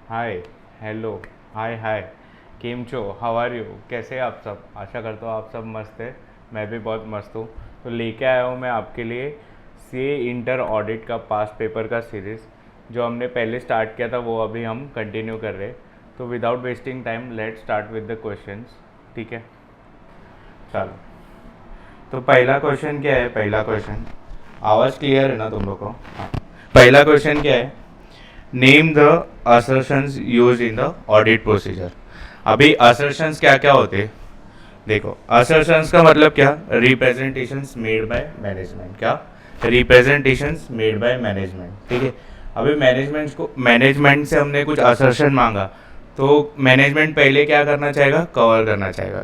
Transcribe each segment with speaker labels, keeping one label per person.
Speaker 1: हाय, hello, हाय हाय, केम छो, how are you, कैसे हैं आप सब। आशा करता हूँ आप सब मस्त है। मैं भी बहुत मस्त हूँ। तो लेके आया हूँ मैं आपके लिए सी इंटर ऑडिट का पास्ट पेपर का सीरीज़ जो हमने पहले स्टार्ट किया था वो अभी हम कंटिन्यू कर रहे हैं। तो without wasting time let start with the questions. ठीक है, चलो। तो पहला क्वेश्चन क्या है? पहला क्वेश्चन, आवाज़ क्लियर है ना तुम लोग को? हाँ। पहला क्वेश्चन क्या है? Name the assertions use in the audit procedure. अभी असर्शंस क्या क्या होते हैं? देखो, असर्शंस का मतलब क्या? Representations made by management. क्या? Representations made by management. ठीक है। अभी मैनेजमेंट से हमने कुछ असर्शन मांगा, तो मैनेजमेंट पहले क्या करना चाहेगा? कवर करना चाहेगा।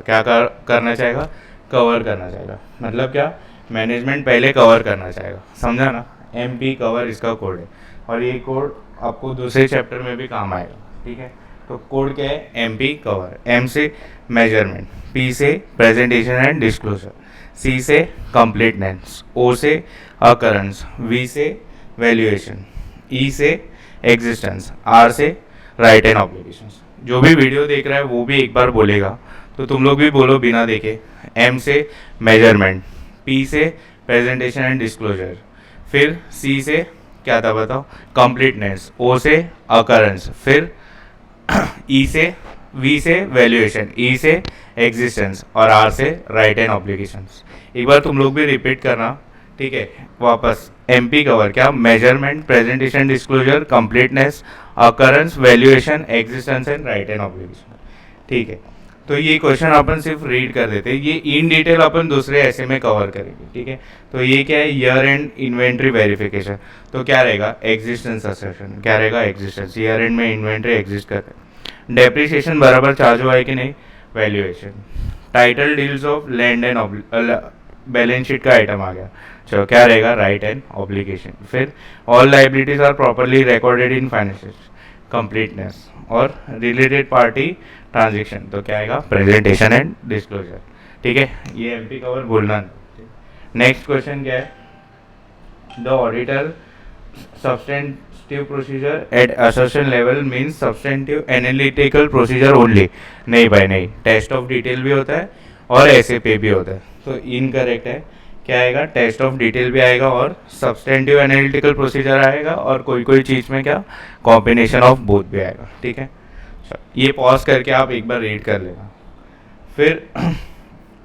Speaker 1: करना चाहेगा? कवर करना चाहेगा। मतलब क्या? मैनेजमेंट पहले कवर करना चाहेगा। समझा ना? MP कवर इसका कोड है, और ये कोड आपको दूसरे चैप्टर में भी काम आएगा। ठीक है। तो कोड क्या है? MP cover. M से मेजरमेंट, P से प्रेजेंटेशन एंड डिस्क्लोजर, C से कंप्लीटनेस, O से अकरेंस, V से वैल्यूएशन, E से एग्जिस्टेंस, R से राइट एंड ऑब्लिगेशंस। जो भी वीडियो देख रहा है वो भी एक बार बोलेगा, तो तुम लोग भी बोलो बिना देखे। M से मेजरमेंट, P से प्रेजेंटेशन एंड डिस्क्लोजर, फिर C से क्या था बताओ? कंप्लीटनेस, O से अकरेंस, फिर ई से वी से वैल्यूएशन, ई से एग्जिस्टेंस और आर से राइट एंड ऑब्लिगेशंस। एक बार तुम लोग भी रिपीट करना। ठीक है, वापस। MP कवर क्या? Measurement, presentation, disclosure, completeness, occurrence, valuation, existence and right and obligation. ठीक है। तो ये क्वेश्चन अपन सिर्फ रीड कर देते हैं, ये इन डिटेल अपन दूसरे ऐसे में कवर करेंगे। ठीक है। तो ये क्या है? Year end inventory verification. तो क्या रहेगा? Existence assertion. क्या रहेगा? एग्जिस्टेंस। ईयर एंड में इन्वेंट्री एग्जिस्ट करते हैं। डेप्रिसिएशन बराबर चार्ज हुआ है कि नहीं? Valuation. Title deeds of land and balance sheet का आइटम आ गया। चलो, क्या रहेगा? Right and obligation. फिर all liabilities are properly recorded in financial, completeness और रिलेटेड पार्टी ट्रांजेक्शन। तो क्या आएगा? Presentation and disclosure. ठीक है, ये MP कवर भूलना नहीं। नेक्स्ट क्वेश्चन क्या है? The auditor substantive procedure at assertion level means substantive analytical procedure only। नहीं भाई नहीं, टेस्ट ऑफ डिटेल भी होता है और SAP भी होता है। तो इनकरेक्ट है। क्या आएगा? टेस्ट ऑफ डिटेल भी आएगा और सब्सटेंटिव एनालिटिकल प्रोसीजर आएगा, और कोई कोई चीज़ में क्या? कॉम्बिनेशन ऑफ बोथ भी आएगा। ठीक है, ये पॉज करके आप एक बार रीड कर लेना। फिर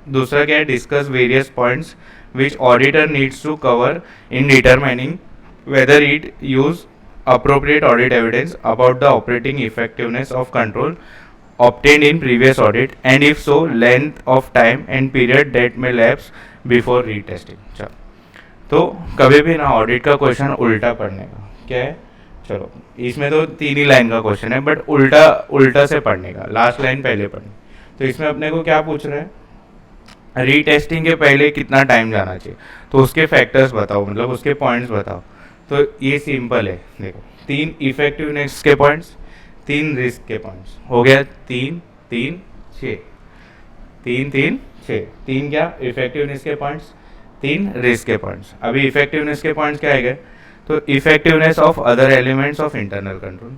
Speaker 1: दूसरा क्या है? Discuss various points which auditor needs to cover in determining whether it use appropriate audit evidence about the operating effectiveness of control obtained in previous audit, and if so length of time and period that may lapse before retesting। चलो, तो कभी भी ना audit का question उल्टा पढ़ने का। क्या है? चलो, इसमें तो 3 ही लाइन का क्वेश्चन है, बट उल्टा उल्टा से पढ़ने का, लास्ट लाइन पहले पढ़नी। तो इसमें अपने को क्या पूछ रहे हैं? रीटेस्टिंग के पहले कितना टाइम जाना चाहिए, तो उसके फैक्टर्स बताओ, मतलब उसके पॉइंट्स बताओ। तो ये सिंपल है। देखो, 3 इफेक्टिवनेस के पॉइंट्स, 3 रिस्क के पॉइंट्स, हो गया 3 3 6, 3 3 6। 3 क्या? इफेक्टिवनेस के पॉइंट्स, 3 रिस्क के पॉइंट्स। अभी इफेक्टिवनेस के पॉइंट्स क्या आएंगे? तो effectiveness of other elements of internal control,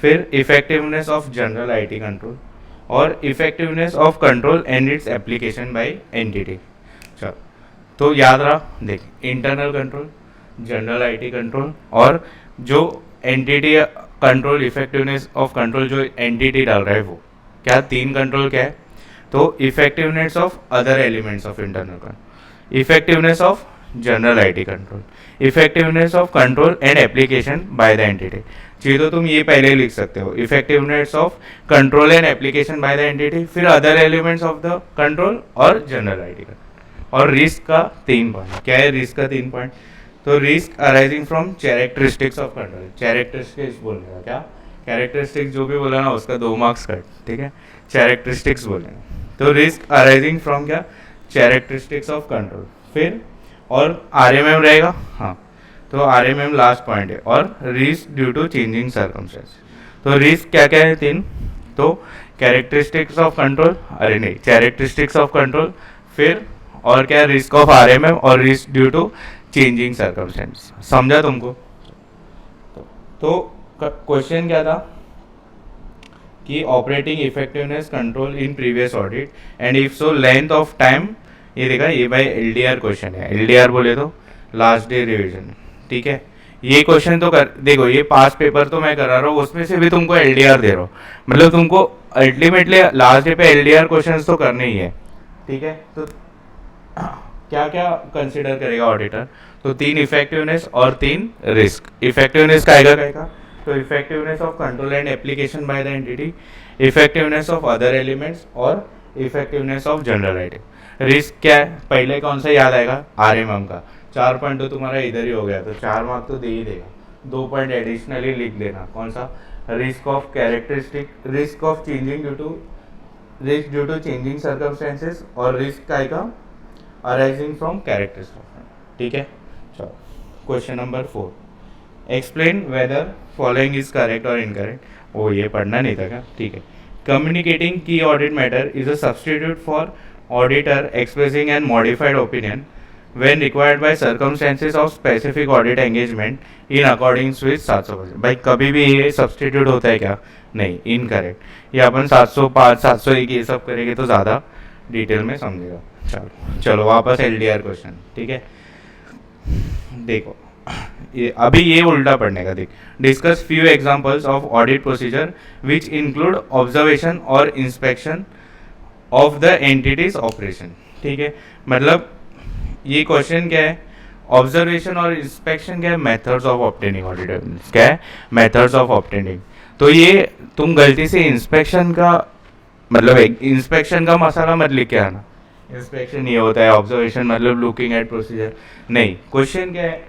Speaker 1: फिर effectiveness of general IT control, और effectiveness of control and its application by entity. चलो, तो याद रहा, देख, internal control, general IT control, और जो entity control, effectiveness of control जो एंटिटी डाल रहा है वो क्या? 3 कंट्रोल क्या है? तो effectiveness of other elements of internal control, effectiveness of general IT control, effectiveness of control and application by the entity. चाहिए तो तुम ये पहले लिख सकते हो, effectiveness of control and application by the entity, फिर other elements of the control और जनरल IT कंट्रोल। और रिस्क का 3 पॉइंट। क्या है रिस्क का 3 पॉइंट? तो risk arising from characteristics of control. Characteristics बोलने का क्या? कैरेक्टरिस्टिक्स जो भी बोला ना उसका 2 मार्क्स कट। ठीक है, कैरेक्टरिस्टिक्स बोलेंगे। तो रिस्क अराइजिंग फ्रॉम क्या? Characteristics of control. फिर और RMM रहेगा। हाँ, तो RMM लास्ट पॉइंट है। और risk due to changing circumstances. तो रिस्क क्या क्या है? 3। तो कैरेक्टरिस्टिक्स ऑफ कंट्रोल, अरे नहीं, कैरेक्टरिस्टिक्स ऑफ कंट्रोल, फिर और क्या? रिस्क ऑफ RMM और risk due to changing circumstances. समझा तुमको? तो क्वेश्चन क्या था? कि operating effectiveness control in previous audit and if so length of time, ये देखा ये भाई एलडीआर क्वेश्चन है, एलडीआर बोले तो लास्ट डे रिवीजन, ठीक है। ये क्वेश्चन तो कर देखो, ये पास पेपर तो मैं करा रहा हूँ, उसमें से भी तुमको एलडीआर दे रहा हूँ, मतलब तुमको अल्टीमेटली लास्ट डे पे एलडीआर क्वेश्चंस तो करने ही है, ठीक है। तो क्या क्या कंसिडर करेगा ऑडिटर, तो 3 इफेक्टिवनेस और 3 रिस्क। इफेक्टिवनेस का आएगा तो effectiveness of control and application by the entity, effectiveness of other elements और effectiveness of general writing. Risk क्या है, पहले कौन सा याद आएगा, आरएमएम का। 4 पॉइंट तो तुम्हारा इधर ही हो गया, तो 4 मार्क तो दे ही देगा। 2 पॉइंट एडिशनली लिख देना, कौन सा, risk of characteristic, risk of changing due to changing circumstances, और रिस्क का आएगा अराइजिंग फ्रॉम कैरेक्टरिस्टिक, ठीक है। चलो question number 4, explain whether following is correct और इनकरेक्ट। वो ये पढ़ना नहीं था क्या, ठीक है। कम्युनिकेटिंग की audit matter is a substitute for auditor expressing and modified opinion when required by circumstances of specific audit engagement in accordance with 700%। भाई कभी भी ये सब्सटीट्यूट होता है क्या, नहीं, इनकरेक्ट। ये अपन 705 701 ये सब करेंगे तो ज़्यादा डिटेल में समझेगा। चलो वापस एलडीआर क्वेश्चन, ठीक है। देखो ये उल्टा पढ़ने का, देख, discuss few examples of audit procedure which include observation और inspection of the entity's operation, ठीक है। मतलब ये क्वेश्चन क्या है, ऑब्जर्वेशन और इंस्पेक्शन क्या है, methods of obtaining audit evidence, क्या है, मेथड्स ऑफ ऑब्टेनिंग। तो ये तुम गलती से इंस्पेक्शन का मतलब इंस्पेक्शन का मसाला मत लिख के आना, इंस्पेक्शन ये होता है, ऑब्जर्वेशन मतलब लुकिंग एट प्रोसीजर, नहीं। क्वेश्चन क्या है,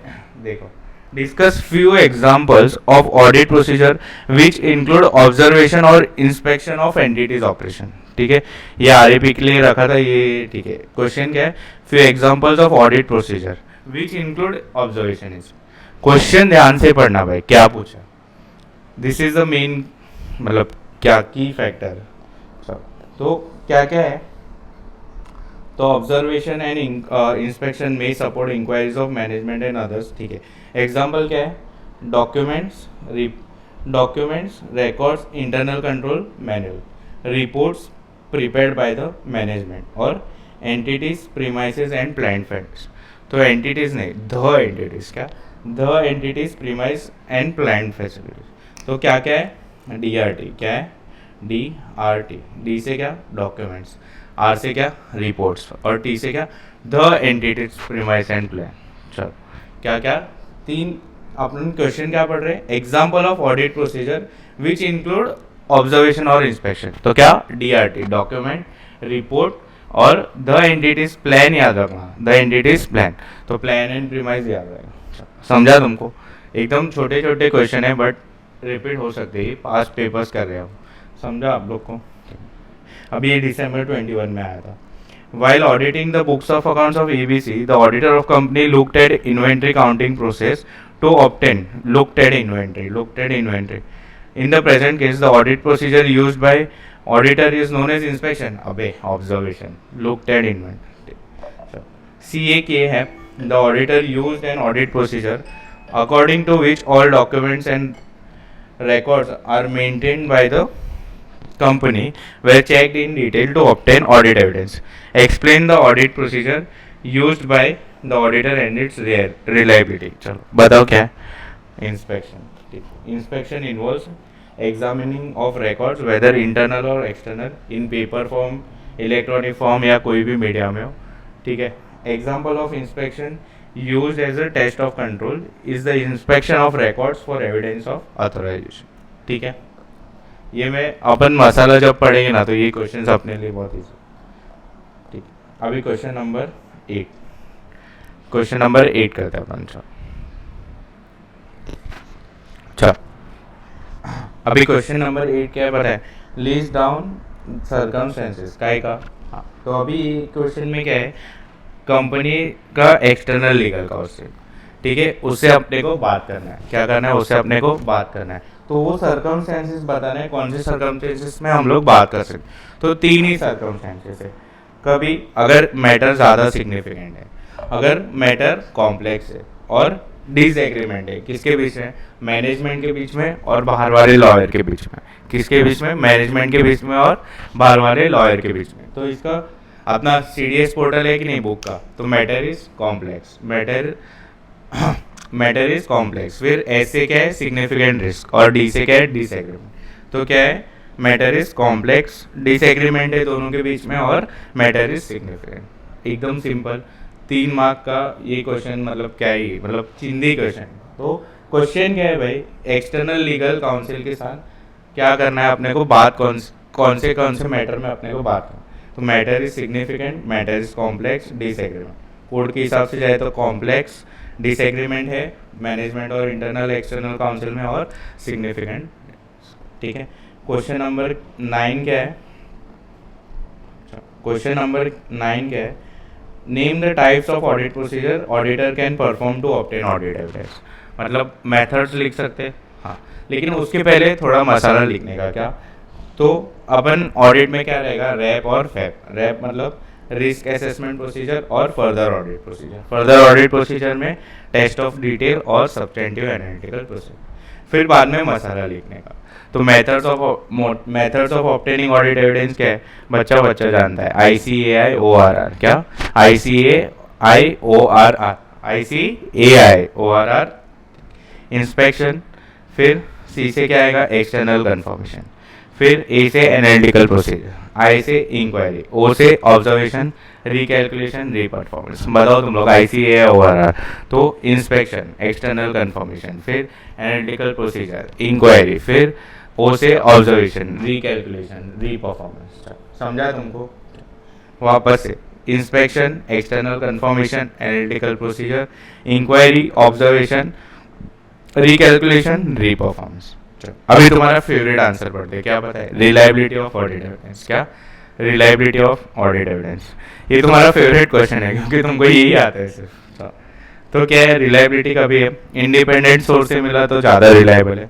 Speaker 1: देखो, discuss few examples of audit procedure which include observation और इंस्पेक्शन ऑफ एंटिटीज ऑपरेशन, ठीक है। ये आरएपी के लिए रखा था ये, ठीक है। क्वेश्चन क्या है, few examples of audit procedure which include observation is. Question ध्यान से पढ़ना भाई, क्या पूछा, दिस इज द मेन, मतलब क्या की फैक्टर। तो क्या क्या है, तो ऑब्जर्वेशन एंड इंस्पेक्शन में support inquiries of management and others, ठीक है। एग्जाम्पल क्या है, documents records internal control manual, reports prepared by the management और entities premises and planned facts। तो entities नहीं, the entities, क्या, the entities premise and planned facilities। तो क्या क्या है, DRT, क्या है, DRT, D से क्या, डॉक्यूमेंट्स, R से क्या, रिपोर्ट्स, और T से क्या, the entities premise and plan। चलो क्या क्या, 3 अपन क्वेश्चन क्या पढ़ रहे हैं, example of audit procedure which include observation और इंस्पेक्शन, तो क्या, डीआरटी, डॉक्यूमेंट, रिपोर्ट, और द एंटिटीज प्लान याद रखना, द एंटिटीज प्लान, तो प्लान एंड प्रीमाइस याद रहेगा। समझा तुमको, एकदम छोटे छोटे क्वेश्चन है बट रिपीट हो सकते हैं, पास्ट पेपर्स कर रहे हो, समझा आप लोग को। अभी ये December 21 में आया था। While auditing the books of accounts of ABC, the auditor of company looked at inventory counting process to obtain looked at inventory. In the present case, the audit procedure used by auditor is known as inspection. अबे observation, looked at inventory. CAK है, the auditor used an audit procedure according to which all documents and records are maintained by the company were checked in detail to obtain audit evidence. Explain the audit procedure used by the auditor and its reliability। चलो बताओ क्या है, inspection involves examining of records whether internal or external in paper form, electronic form या कोई भी media में हो, ठीक है। Example of inspection used as a test of control is the inspection of records for evidence of authorization, ठीक है। ये मैं अपन मसाला जब पढ़ेंगे ना तो ये क्वेश्चन अपने लिए बहुत इजी, ठीक है। अभी क्वेश्चन नंबर 8 करते हैं अपन। अच्छा अभी क्वेश्चन नंबर 8 क्या है पता है, लिस्ट डाउन सर्कमस्टेंसेस का। हाँ तो अभी क्वेश्चन में क्या है, कंपनी का एक्सटर्नल लीगल काउंसिल, ठीक है, उससे अपने को बात करना है, क्या करना है, उससे अपने को बात करना है। तो वो सर्कमस्टेंसेस बताना है, कौन से सर्कमस्टेंसेस में हम लोग बात कर सकते। तो 3 ही सर्कमस्टेंसेस है, कभी अगर मैटर ज़्यादा सिग्निफिकेंट है, अगर मैटर कॉम्प्लेक्स है, और डिसएग्रीमेंट है किसके बीच में, मैनेजमेंट के बीच में और बाहर वाले लॉयर के बीच में। किसके बीच में, मैनेजमेंट के बीच में और बाहर वाले लॉयर के बीच में। तो इसका अपना CDS पोर्टल है कि नहीं बुक का, तो matter is complex, matter is complex. फिर S से क्या है, सिग्निफिकेंट रिस्क, और D से क्या है, डिसएग्रीमेंट। तो क्या है, मैटर इज कॉम्प्लेक्स, डिसएग्रीमेंट है दोनों के बीच में, और मैटर इज सिग्निफिकेंट। एकदम सिंपल 3 मार्क का ये क्वेश्चन, मतलब क्या ही, मतलब चिंदी क्वेश्चन। तो क्वेश्चन क्या है भाई, एक्सटर्नल लीगल काउंसिल के साथ क्या करना है अपने को, बात कौन से मैटर में अपने को बात करना। तो matter is significant, matter is complex, disagreement. Code के हिसाब से जाए तो कॉम्प्लेक्स, डिसएग्रीमेंट है मैनेजमेंट और इंटरनल एक्सटर्नल काउंसिल में, और सिग्निफिकेंट। ठीक है, क्वेश्चन नंबर 9 क्या है, क्वेश्चन नंबर 9 क्या है, name the types of audit procedure auditor can perform to obtain audit evidence. मतलब मेथड्स लिख सकते हैं, हाँ, लेकिन उसके पहले थोड़ा मसाला लिखने का। क्या, तो अपन ऑडिट में क्या रहेगा, रैप और फैप। रैप मतलब रिस्क असेसमेंट प्रोसीजर, और further audit procedure. Further audit procedure में टेस्ट ऑफ डिटेल और सब्सटेंटिव एनालिटिकल प्रोसीजर। फिर बाद में मसाला लिखने का। तो methods of obtaining audit evidence क्या है, बच्चा जानता है, ICAI-ORR। क्या, ICAI-ORR इंस्पेक्शन। फिर C से क्या आएगा, एक्सटर्नल कंफर्मेशन। फिर A से एनालिटिकल प्रोसीजर, I से इंक्वायरी, O से ऑब्जर्वेशन, रिकैलकुलेशन, रीपरफॉर्मेंस। बताओ तुम लोग, ICAI-ORR तो इंस्पेक्शन, एक्सटर्नल कंफर्मेशन, फिर एनालिटिकल प्रोसीजर, इंक्वायरी, फिर O से ऑब्जर्वेशन, रिकैलकुलेशन, रीपरफॉर्मेंस। समझा तुमको? वापस से, inspection, external confirmation, analytical procedure, inquiry, observation, recalculation, reperformance. अभी तुम्हारा फेवरेट आंसर पढ़ते हैं, क्या पता है, रिलायबिलिटी ऑफ ऑडिट एविडेंस। क्या, रिलायबिलिटी ऑफ ऑडिट एविडेंस। ये तुम्हारा फेवरेट क्वेश्चन है क्योंकि तुमको यही आता है सिर्फ। तो क्या है, रिलायबिलिटी का भी है, इंडिपेंडेंट सोर्स से मिला तो ज़्यादा रिलायबल है।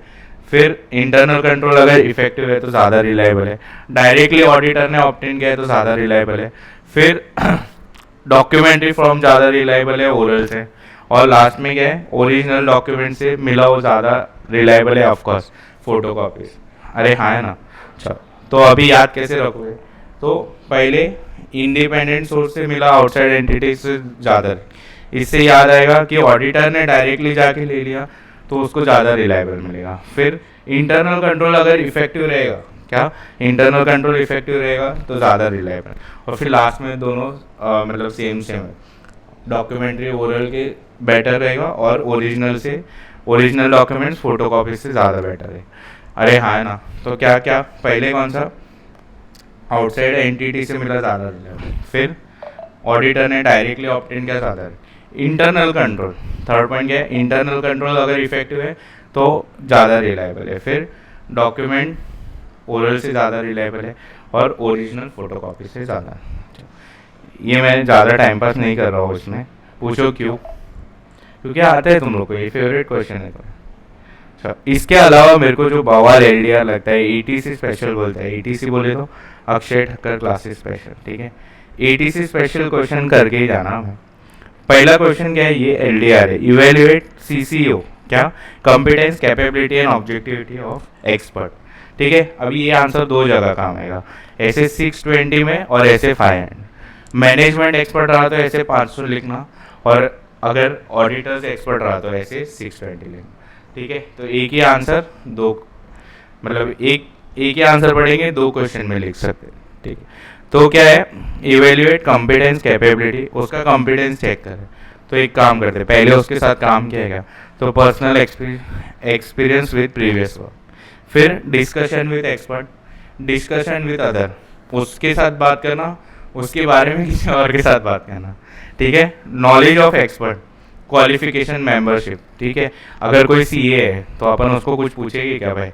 Speaker 1: फिर इंटरनल कंट्रोल अगर इफेक्टिव है तो ज़्यादा रिलायबल है। डायरेक्टली ऑडिटर ने ऑब्टेन किया है तो ज़्यादा रिलायबल है। फिर डॉक्यूमेंट्री फॉर्म ज़्यादा रिलायबल है ओरल से। और लास्ट में क्या है, ओरिजिनल डॉक्यूमेंट से मिला वो ज़्यादा रिलायबल है, ऑफकोर्स फोटो कॉपीज। अरे हाँ है ना। अच्छा, तो अभी याद कैसे रखोगे, तो पहले इंडिपेंडेंट सोर्स से मिला आउटसाइड एंटिटी से ज़्यादा, इससे याद आएगा कि ऑडिटर ने डायरेक्टली जाके ले लिया तो उसको ज़्यादा रिलायबल मिलेगा। फिर इंटरनल कंट्रोल अगर इफेक्टिव रहेगा, क्या, इंटरनल कंट्रोल इफेक्टिव रहेगा तो ज़्यादा रिलायबल। और फिर लास्ट में दोनों मतलब सेम है, डॉक्यूमेंट्री ओरल के बेटर रहेगा और ओरिजिनल डॉक्यूमेंट्स फोटोकॉपी से ज़्यादा बेटर है। अरे हाँ है ना। तो क्या क्या, पहले कौन सा, आउटसाइड एंटिटी से मिला ज़्यादा रिलायबल। फिर ऑडिटर ने डायरेक्टली ऑब्टेन किया ज़्यादा। इंटरनल कंट्रोल, थर्ड पॉइंट क्या है, इंटरनल कंट्रोल अगर इफेक्टिव है तो ज़्यादा रिलायबल है। फिर डॉक्यूमेंट ओरल से ज़्यादा रिलायबल है और ओरिजिनल फोटोकॉपी से ज़्यादा। ये मैं ज़्यादा टाइम पास नहीं कर रहा हूँ इसमें, पूछो क्यों, क्योंकि आता है तुम लोग को, ये फेवरेट क्वेश्चन है। अच्छा, इसके अलावा मेरे को जो बवाल LDR लगता है, ETC स्पेशल बोलते हैं। ETC बोले तो अक्षय ठक्कर क्लासेस स्पेशल, ठीक है। ETC स्पेशल क्वेश्चन करके ही जाना है। पहला क्वेश्चन क्या है, ये LDR है, इवेल्युएट CCO, क्या, competence, capability and objectivity of expert, ठीक है। अभी ये आंसर दो जगह काम आएगा, ऐसे 620 में और ऐसे 500। मैनेजमेंट एक्सपर्ट रहा तो ऐसे 500 लिखना, और अगर ऑडिटर से एक्सपर्ट रहा तो ऐसे 620 लिखना, ठीक है। तो एक ही आंसर दो, मतलब एक ही आंसर पढ़ेंगे, दो क्वेश्चन में लिख सकते हैं, ठीक है। तो क्या है, इवेल्युएट कॉम्पिटेंस कैपेबिलिटी, उसका कॉम्पिटेंस चेक करें। तो एक काम करते हैं, पहले उसके साथ काम किया गया तो personal experience with previous work. फिर discussion with expert, discussion with other, उसके साथ बात करना, उसके बारे में किसी और के साथ बात करना, ठीक है। Knowledge of expert, qualification, membership, ठीक है। अगर कोई CA है तो अपन उसको कुछ पूछेगी क्या, भाई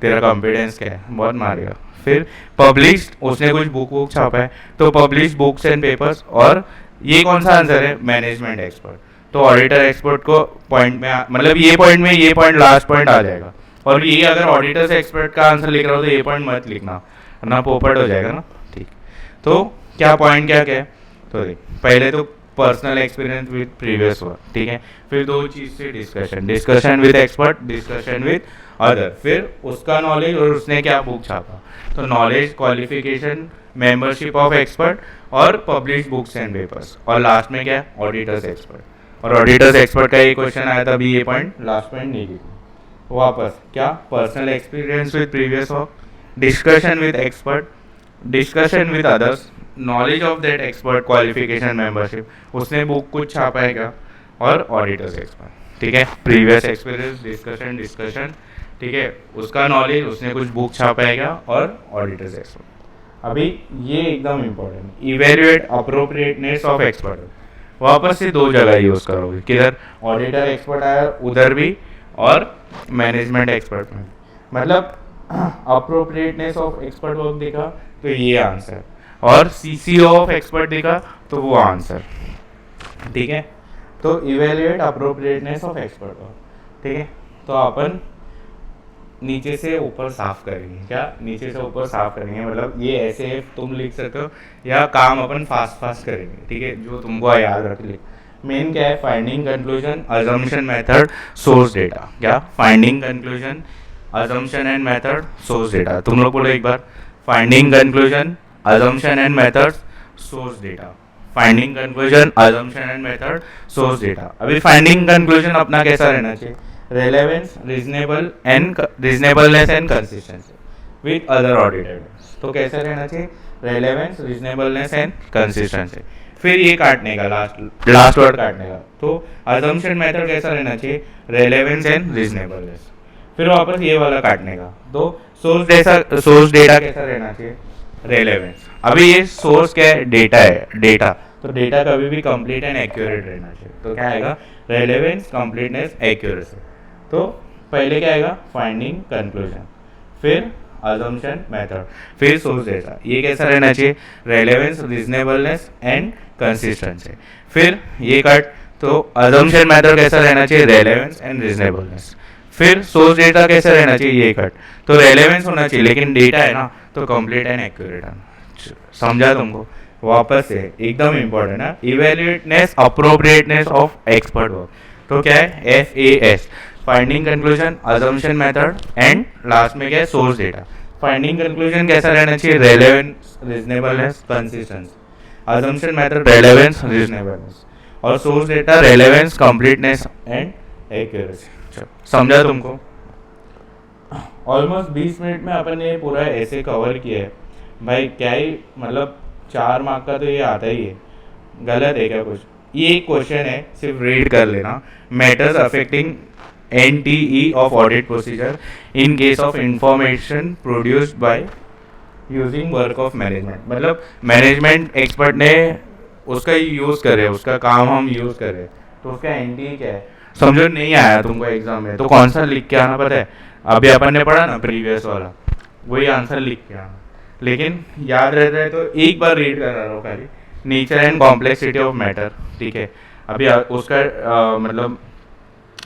Speaker 1: तेरा कॉम्पिटेंस क्या है, बहुत मारेगा। फिर पब्लिश्ड, उसने कुछ बुक छापा है तो पब्लिश बुक्स एंड पेपर्स। और ये कौन सा आंसर है, मैनेजमेंट एक्सपर्ट। तो ऑडिटर एक्सपर्ट को पॉइंट में मतलब ये पॉइंट लास्ट पॉइंट आ जाएगा। और ये अगर ऑडिटर से एक्सपर्ट का आंसर लिख रहा हो तो ये पॉइंट मत लिखना, वरना पोपट हो जाएगा ना, ठीक। तो क्या पॉइंट क्या क्या है, तो देख, पहले तो personal experience with previous work, ठीक है। फिर 2 चीज़ से discussion with expert, discussion with other, फिर उसका नॉलेज और उसने क्या बुक छापा, तो knowledge, qualification, membership of expert और पब्लिश बुक्स एंड पेपर्स, और लास्ट में क्या, ऑडिटर्स एक्सपर्ट। और ऑडिटर्स एक्सपर्ट का ये क्वेश्चन आया था अभी, ये पॉइंट लास्ट पॉइंट नहीं लिखा वापस, क्या, personal experience with previous work, discussion with expert, discussion with others, knowledge of that expert, qualification, membership, उसने बुक कुछ छापा है क्या, और ऑडिटर्स एक्सपर्ट, ठीक है। प्रीवियस एक्सपीरियंस, डिस्कशन, ठीक है, उसका नॉलेज, उसने कुछ बुक छापा है क्या, और ऑडिटर्स एक्सपर्ट। अभी ये एकदम important, evaluate appropriateness of expert, वापस से 2 जगह यूज करोगे, किधर, ऑडिटर एक्सपर्ट आया उधर भी, और मैनेजमेंट एक्सपर्ट में, मतलब अप्रोप्रिएटनेस ऑफ एक्सपर्ट वर्क देखा तो ये आंसर, और सीसीओ ऑफ एक्सपर्ट देखा तो वो आंसर, ठीक है। तो evaluate appropriateness of expert work, ठीक है। तो अपन नीचे से ऊपर साफ करेंगे, क्या, नीचे से ऊपर साफ करेंगे, मतलब ये ऐसे तुम लिख सकते हो, या काम अपन फास्ट करेंगे, ठीक है, जो तुमको याद रख ले। मेन क्या है, finding conclusion, assumption method, source data, क्या, finding conclusion, assumption and method, source data. तुम लोग बोलो एक बार, finding conclusion, assumption and method, source data, finding conclusion, assumption and method, source data. अभी फाइंडिंग कंक्लूजन अपना कैसा रहना चाहिए, relevance, reasonableness and consistency with other audited, तो कैसा रहना चाहिए, रेलेवेंस, रीजनेबलनेस एंड कंसिस्टेंसी। फिर ये काटने का, लास्ट वर्ड काटने का, तो अजम्पशन मेथड कैसा रहना चाहिए, रेलेवेंस एंड रीजनेबलनेस। फिर वापस ये वाला काटने का, तो सोर्स डेटा कैसा रहना चाहिए, रेलेवेंस। अभी ये सोर्स क्या है, डेटा है, डेटा, तो डेटा कभी भी कंप्लीट एंड एक्यूरेट रहना चाहिए, तो क्या आएगा, रेलेवेंस, कंप्लीटनेस, एक्यूरेसी। तो पहले क्या आएगा, फाइंडिंग कंक्लूजन, फिर अजम्पशन मेथड, फिर सोर्स डेटा, ये कैसा रहना चाहिए, रेलेवेंस, रीजनेबलनेस एंड कंसिस्टेंसी। फिर ये कट, तो अजम्पशन मेथड कैसा रहना चाहिए, रेलेवेंस एंड रीजनेबलनेस। फिर सोर्स डेटा कैसा रहना चाहिए, ये कट, तो रेलेवेंस होना चाहिए, लेकिन डेटा है ना, तो कंप्लीट एंड एक्यूरेट आना। समझा तुमको, वापस से एकदम इंपॉर्टेंट है, इवेल्युएटनेस, अप्रोप्रिएटनेस ऑफ एक्सपर्ट वर्क, तो क्या है, FAS, finding conclusion, assumption method and last में क्या है, सोर्स डेटा। फाइंडिंग कंक्लूजन कैसा रहना चाहिए, relevance, reasonableness, consistency, assumption method, relevance, reasonableness, और source data, relevance, completeness and accuracy. समझा तुमको, ऑलमोस्ट 20 मिनट में अपन ने पूरा ऐसे कवर किया है भाई, क्या ही मतलब 4 मार्क का तो ये आता ही है, गलत है क्या कुछ, ये क्वेश्चन है, सिर्फ रीड कर लेना, matters affecting NTE of audit procedure in case of information produced by using work of management, मतलब मैनेजमेंट एक्सपर्ट ने उसका यूज़ करे, उसका काम हम यूज़ करें, तो उसका NTE क्या है, समझो नहीं आया तुमको एग्जाम में, तो कौन सा लिख के आना पता है, अभी अपन ने पढ़ा ना प्रीवियस वाला, वही आंसर लिख के आना, लेकिन याद रहता है तो एक बार रीड कर रहा हूँ खाली, nature and complexity of matter, ठीक है। अभी उसका मतलब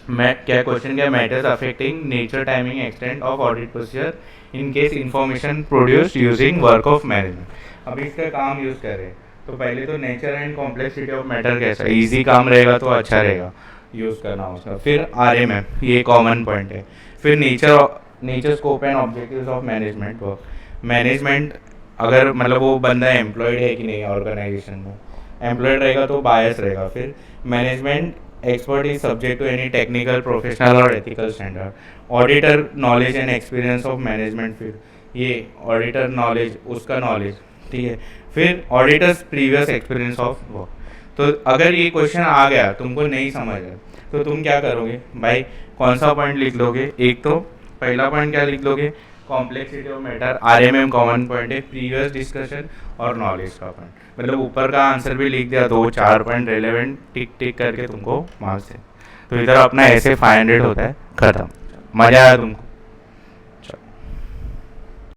Speaker 1: क्या क्वेश्चन, क्या, matters affecting nature, timing, extent of audit procedure in case information produced using work of management. अभी इसका काम यूज़ करें, तो पहले तो nature and complexity of matter कैसा, इजी काम रहेगा तो अच्छा रहेगा यूज़ करना उसका। फिर RMM, ये कॉमन पॉइंट है। फिर nature, scope and objectives of management work, management अगर मतलब वो बंदा एम्प्लॉयड है कि नहीं ऑर्गेनाइजेशन में, एम्प्लॉयड रहेगा तो बायस रहेगा। फिर management expert is subject to any technical, professional और ethical standard. Auditor knowledge and experience of management, फिर ये ऑडिटर नॉलेज, उसका नॉलेज, ठीक है। फिर auditor's previous experience of work. तो अगर ये क्वेश्चन आ गया तुमको नहीं समझ आया तो तुम क्या करोगे भाई, कौन सा पॉइंट लिख लोगे, एक तो पहला पॉइंट क्या लिख लोगे, complexity of matter, RMM common point है, प्रीवियस डिस्कशन और नॉलेज का पॉइंट, मतलब ऊपर का आंसर भी लिख दिया, 2-4 पॉइंट रेलेवेंट टिक टिक करके तुमको मार्क्स है। तो इधर अपना ऐसे 500 होता है, खत्म। मजा आया तुमको?